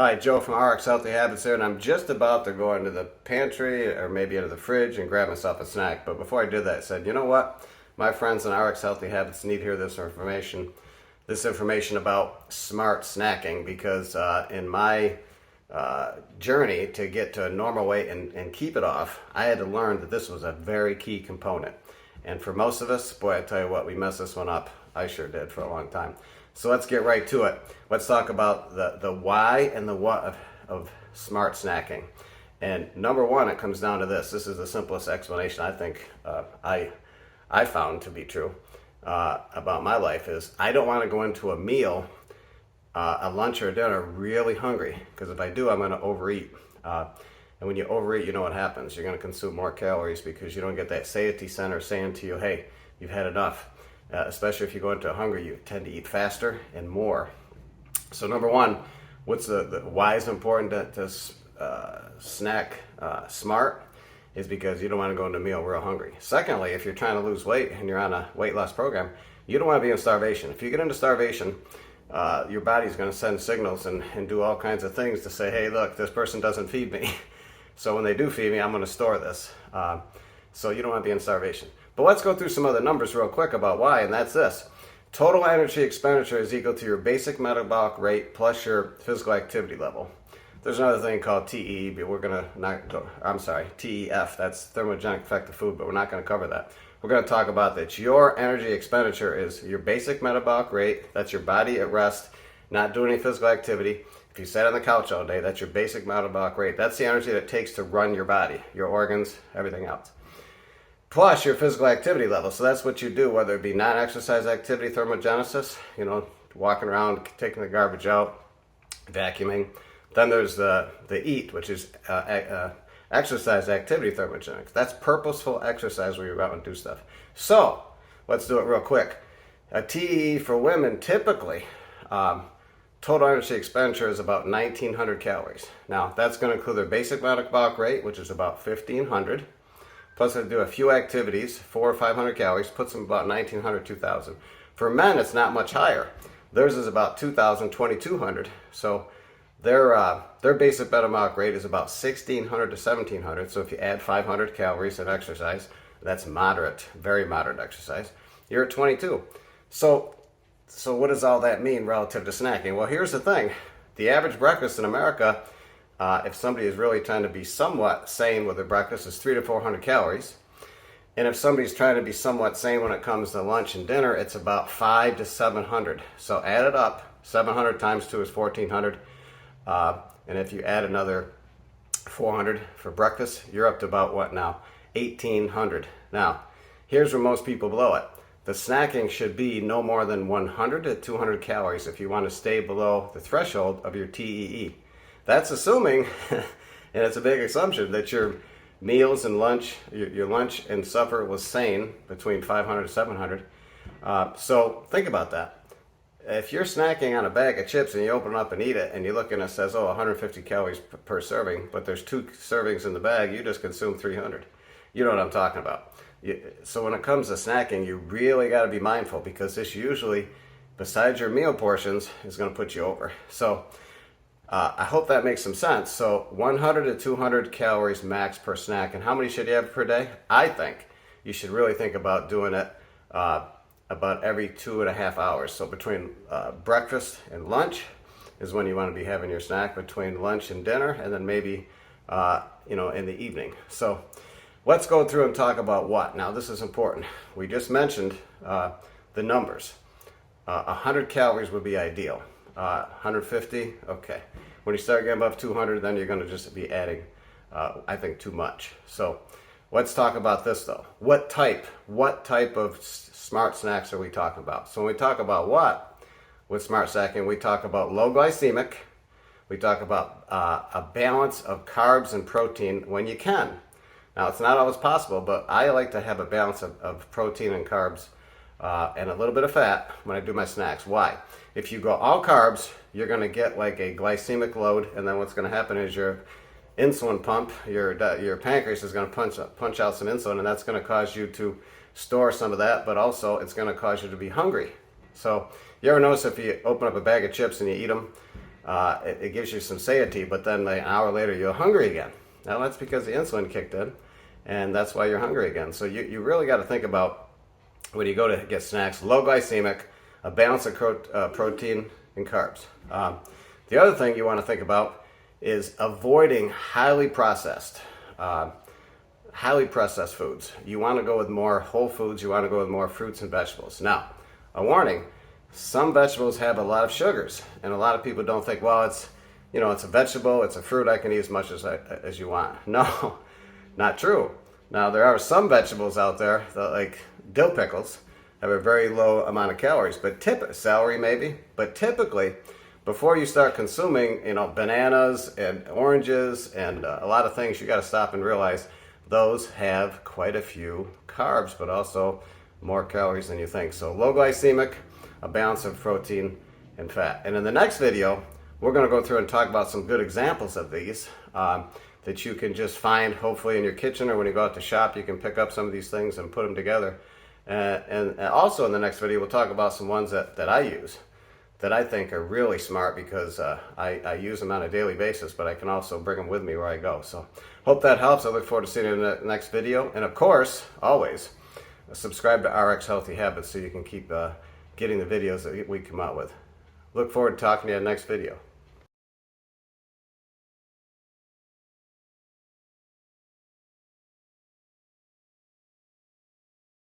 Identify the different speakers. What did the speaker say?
Speaker 1: Hi, Joe from RxHealthyHabits here, and I'm just about to go into the pantry or maybe into the fridge and grab myself a snack. But before I did that, I said, you know what? My friends in RxHealthyHabits need to hear this information. This information about smart snacking, because in my journey to get to a normal weight and keep it off, I had to learn that this was a very key component. And for most of us, boy, I tell you what, we messed this one up. I sure did for a long time. So let's get right to it. Let's talk about the why and the what of smart snacking. And number one, it comes down to this. This is the simplest explanation I think I found to be true about my life is I don't want to go into a meal, a lunch or a dinner really hungry, because if I do, I'm going to overeat. And when you overeat, you know what happens. You're going to consume more calories because you don't get that satiety center saying to you, hey, you've had enough. Especially if you go into a hunger, you tend to eat faster and more. So number one, what's the why is important to snack smart is because you don't want to go into a meal real hungry. Secondly, if you're trying to lose weight and you're on a weight loss program, you don't want to be in starvation. If you get into starvation, your body's going to send signals and do all kinds of things to say, hey, look, this person doesn't feed me. So when they do feed me, I'm going to store this. So you don't want to be in starvation. But let's go through some other numbers real quick about why, and that's this. Total energy expenditure is equal to your basic metabolic rate plus your physical activity level. There's another thing called TE, but we're going to not go, I'm sorry, TEF, that's thermogenic effect of food, but we're not going to cover that. We're going to talk about that. Your energy expenditure is your basic metabolic rate, that's your body at rest, not doing any physical activity. If you sat on the couch all day, that's your basic metabolic rate. That's the energy that it takes to run your body, your organs, everything else. Plus your physical activity level. So that's what you do, whether it be non-exercise activity, thermogenesis, walking around, taking the garbage out, vacuuming. Then there's the EAT, which is exercise activity thermogenics. That's purposeful exercise where you're out and do stuff. So let's do it real quick. A TE for women, typically, total energy expenditure is about 1,900 calories. Now, that's going to include their basic metabolic rate, which is about 1,500. Plus, they do a few activities, 400 or 500 calories, puts them about 1,900, 2,000. For men, it's not much higher. Theirs is about 2,000, 2,200. So their basic metabolic rate is about 1,600 to 1,700. So if you add 500 calories of exercise, that's moderate, very moderate exercise, you're at 22. So what does all that mean relative to snacking? Well, here's the thing. The average breakfast in America, if somebody is really trying to be somewhat sane with their breakfast, is 300 to 400 calories. And if somebody's trying to be somewhat sane when it comes to lunch and dinner, it's about 500 to 700. So add it up. 700 times 2 is 1,400. And if you add another 400 for breakfast, you're up to about what now? 1,800. Now, here's where most people blow it. The snacking should be no more than 100 to 200 calories if you want to stay below the threshold of your TEE. That's assuming, and it's a big assumption, that your meals and lunch, your lunch and supper was sane between 500 to 700. So think about that. If you're snacking on a bag of chips and you open it up and eat it and you look and it says, 150 calories per serving, but there's 2 servings in the bag, you just consume 300. You know what I'm talking about. So when it comes to snacking, you really got to be mindful, because this usually, besides your meal portions, is going to put you over. So I hope that makes some sense. So 100 to 200 calories max per snack. And how many should you have per day? I think you should really think about doing it about every 2.5 hours. So between breakfast and lunch is when you want to be having your snack, between lunch and dinner, and then maybe in the evening. So let's go through and talk about what. Now, this is important. We just mentioned the numbers. 100 calories would be ideal. 150, okay. When you start getting above 200, then you're going to just be adding, I think, too much. So let's talk about this, though. What type of smart snacks are we talking about? So when we talk about what with smart snacking, we talk about low glycemic. We talk about a balance of carbs and protein when you can. Now, it's not always possible, but I like to have a balance of protein and carbs and a little bit of fat when I do my snacks. Why? If you go all carbs, you're going to get like a glycemic load, and then what's going to happen is your insulin pump, your pancreas is going to punch out some insulin, and that's going to cause you to store some of that, but also it's going to cause you to be hungry. So you ever notice if you open up a bag of chips and you eat them, it gives you some satiety, but then like an hour later you're hungry again. Now that's because the insulin kicked in, and that's why you're hungry again. So you really got to think about, when you go to get snacks, low glycemic, a balance of protein and carbs. The other thing you want to think about is avoiding highly processed foods. You want to go with more whole foods. You want to go with more fruits and vegetables. Now, a warning, some vegetables have a lot of sugars, and a lot of people don't think, well, it's a vegetable, it's a fruit, I can eat as much as you want. No, not true. Now, there are some vegetables out there that, like dill pickles, have a very low amount of calories, but celery maybe, but typically, before you start consuming, bananas and oranges and a lot of things, you got to stop and realize those have quite a few carbs, but also more calories than you think. So low glycemic, a balance of protein and fat. And in the next video, we're going to go through and talk about some good examples of these that you can just find hopefully in your kitchen, or when you go out to shop, you can pick up some of these things and put them together. And also in the next video, we'll talk about some ones that I use, that I think are really smart, because I use them on a daily basis, but I can also bring them with me where I go. So hope that helps. I look forward to seeing you in the next video. And of course, always subscribe to RX Healthy Habits so you can keep getting the videos that we come out with. Look forward to talking to you in the next video.